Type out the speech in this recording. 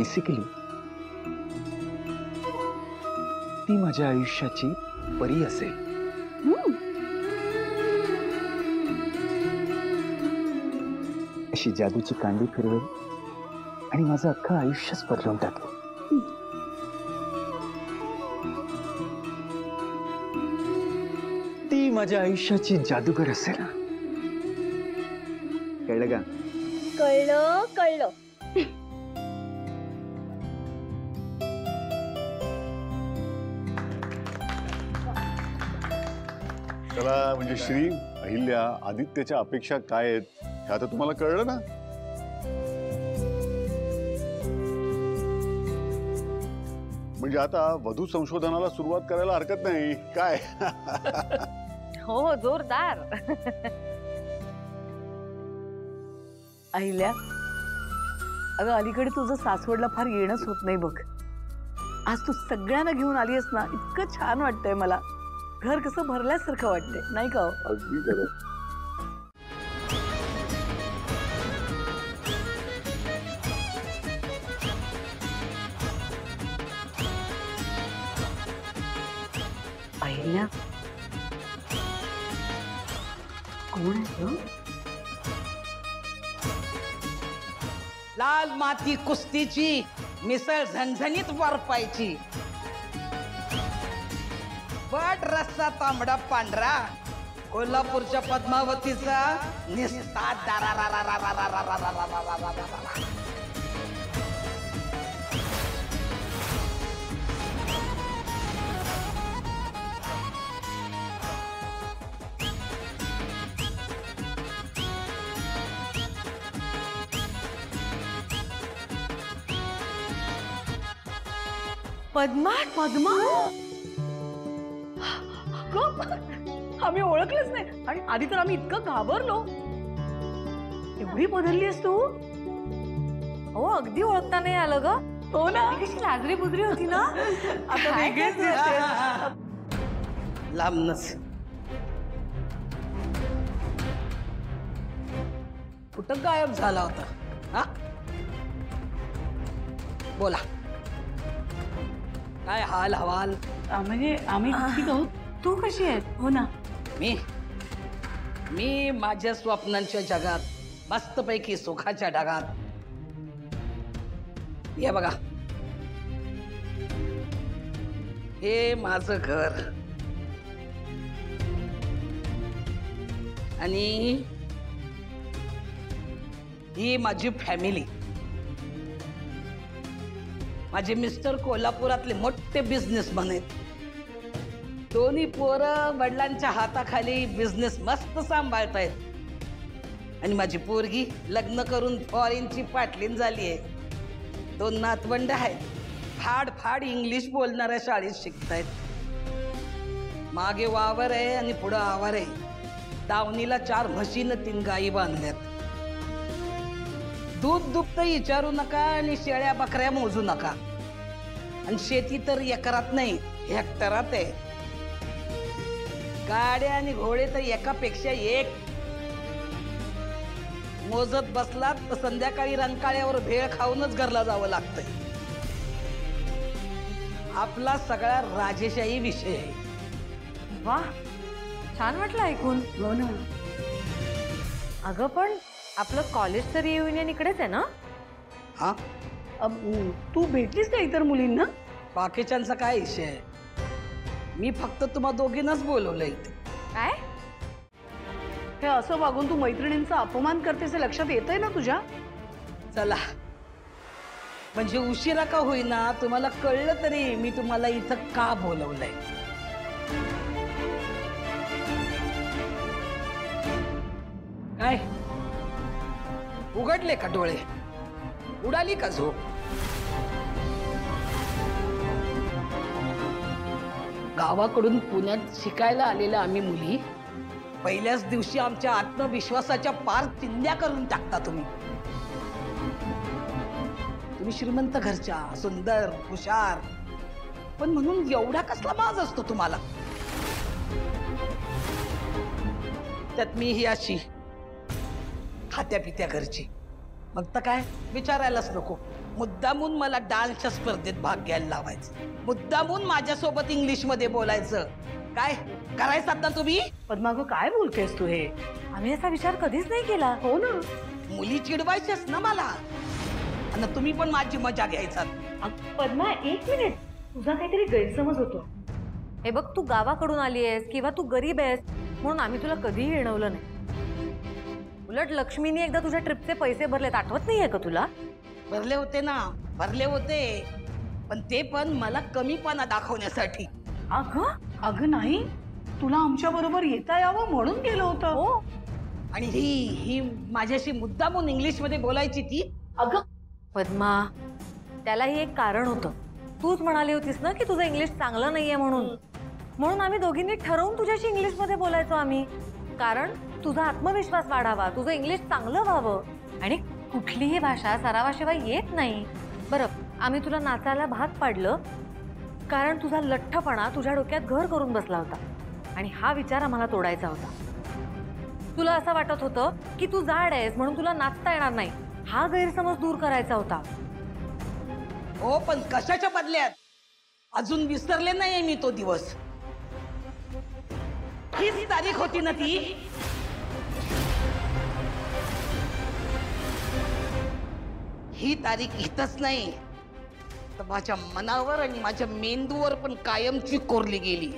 Basically ती माझ्या आयुष्याची परी असेल. अशी जादूची कांडी फिरवेल आणि माझं अख्खं आयुष्यच बदलून टाकेल. ती माझ्या आयुष्याची जादूगर असेल. कळलं का? कळलं कळलं. चला म्हणजे श्री, अहिल्या, आदित्यच्या अपेक्षा काय आहेत हे आता तुम्हाला कळलं ना. म्हणजे आता वधू संशोधनाला सुरुवात करायला हरकत नाही काय? हो जोरदार. अहिल्या, अगं अलीकडे तुझं सासवडला फार येणंच होत नाही बघ. आज तू सगळ्यांना घेऊन आलीस ना, इतकं छान वाटतंय मला. घर कसं भरल्यासारखं वाटतंय नाही का? अगदी खरं. अहिल्या, कोण आहे गं? लाल माती कुस्तीची, मिसळ झणझणीत वारपायची, बट रस्सा तांबडा पांढरा, कोल्हापूरच्या पद्मावतीचा निस्ता पद्मा. पद्मा आम्ही ओळखलंच नाही आणि आधी तर आम्ही इतकं घाबरलो. एवढी बदललीस तू. हो अगदी ओळखता नाही आलं ग. हो ना, कशी लाजरी बुजरी होती ना. आता वेगळीच दिसतेस. लांबनच कुठं गायब झाला होता हा? बोला, काय हाल हवाल? म्हणजे आम्ही ठीक आहोत. तू कशी आहे? हो ना. मी माझ्या स्वप्नांच्या जगात मस्तपैकी सुखाच्या ढगात. हे बघा, हे माझं घर आणि ही माझी फॅमिली. माझे मिस्टर कोल्हापुरातले मोठे बिझनेसमॅन आहेत. दोन्ही पोरं वडिलांच्या हाताखाली बिझनेस मस्त सांभाळतायत. आणि माझी पोरगी लग्न करून फॉरेनची पाटलीन झाली आहे. 2 नातवंड आहेत. फाड फाड इंग्लिश बोलणाऱ्या शाळेत शिकतायत. मागे वावर आहे आणि पुढं आवर आहे. दावणीला 4 म्हशीनं 3 गायी बांधल्यात. दूध दुभतं विचारू नका आणि शेळ्या बकऱ्या मोजू नका. आणि शेती तर एकरात नाही, हेक्टरात आहे. गाड्या आणि घोडे तर एकापेक्षा एक. मोजत बसलात तर संध्याकाळी रंकाळ्यावर भेळ खाऊनच घरला जावं लागतंय. आपला सगळा राजेशाही विषय आहे. वा छान वाटलं ऐकून. हो ना. अगं पण आपलं कॉलेजचं रियुनियन इकडेच आहे ना? हा, तू भेटलीस का इतर मुलींना? बाकीच्यांचा काय विषय आहे? मी फक्त तुम्हा दोघींनाच बोलवलं इथे. काय हे असं वागून तू मैत्रिणींचा अपमान करतेस हे लक्षात येतंय ना तुझ्या? चला, म्हणजे उशिरा का होईना तुम्हाला कळलं तरी मी तुम्हाला इथं का बोलवलंय. काय उघडले का डोळे? उडाली का झोप? गावाकडून पुण्यात शिकायला आलेल्या आम्ही मुली पहिल्याच दिवशी आमच्या आत्मविश्वासाच्या पार चिंध्या करून टाकता. तुम्ही श्रीमंत घरच्या, सुंदर, हुशार, पण म्हणून एवढा कसला माज असतो तुम्हाला? त्यात मी ही अशी खात्या पित्या घरची, मग तर काय विचारायलाच नको. मुद्दामून मला डान्सच्या स्पर्धेत भाग घ्यायला लावायचं, मुद्दामून माझ्यासोबत इंग्लिश मध्ये बोलायचं. काय करायचं ना तुम्ही? पद्मा गं, काय बोलतेस तू हे? आम्ही असा विचार कधीच नाही केला. हो ना. मुली चिडवायच्याच ना मला, आणि तुम्ही पण माझी मजा घ्यायचा. पद्मा, एक मिनिट, तुझा काहीतरी गैरसमज होतो. हे बघ, तू गावाकडून आली आहेस किंवा तू गरीब आहेस म्हणून आम्ही तुला कधीही येणवलं नाही. उलट लक्ष्मीने एकदा तुझ्या ट्रिपचे पैसे भरलेत, आठवत नाहीये का तुला? भरले होते ना, भरले होते, पण ते पण मला कमीपणा दाखवण्यासाठी. अगं नाही, तुला आमच्या बरोबर येता यावं म्हणून गेलो होतं. हो. आणि ही माझ्याशी मुद्दामून इंग्लिश मध्ये बोलायची ती. अगं पद्मा, त्यालाही एक कारण होतं. तूच म्हणाली होतीस ना की तुझं इंग्लिश चांगलं नाहीये म्हणून आम्ही दोघींनी ठरवून तुझ्याशी इंग्लिश मध्ये बोलायचो आम्ही. कारण तुझा आत्मविश्वास वाढावा, तुझं इंग्लिश चांगलं व्हावं. आणि कुठलीही भाषा सरावाशिवाय येत नाही. बरं, आम्ही तुला नाचायला भाग पाडलं कारण तुझा लठ्ठपणा तुझ्या डोक्यात घर करून बसला होता आणि हा विचार आम्हाला तोडायचा होता. तुला असं वाटत होतं की तू जाड आहेस म्हणून तुला नाचता येणार नाही, हा गैरसमज दूर करायचा होता. हो, पण कशाच्या बदल्यात? अजून विसरले नाहीये मी तो दिवस. हीच तारीख होती ना ती. ही तारीख इथंच नाही तर माझ्या मनावर आणि माझ्या मेंदूवर पण कायमची कोरली गेली.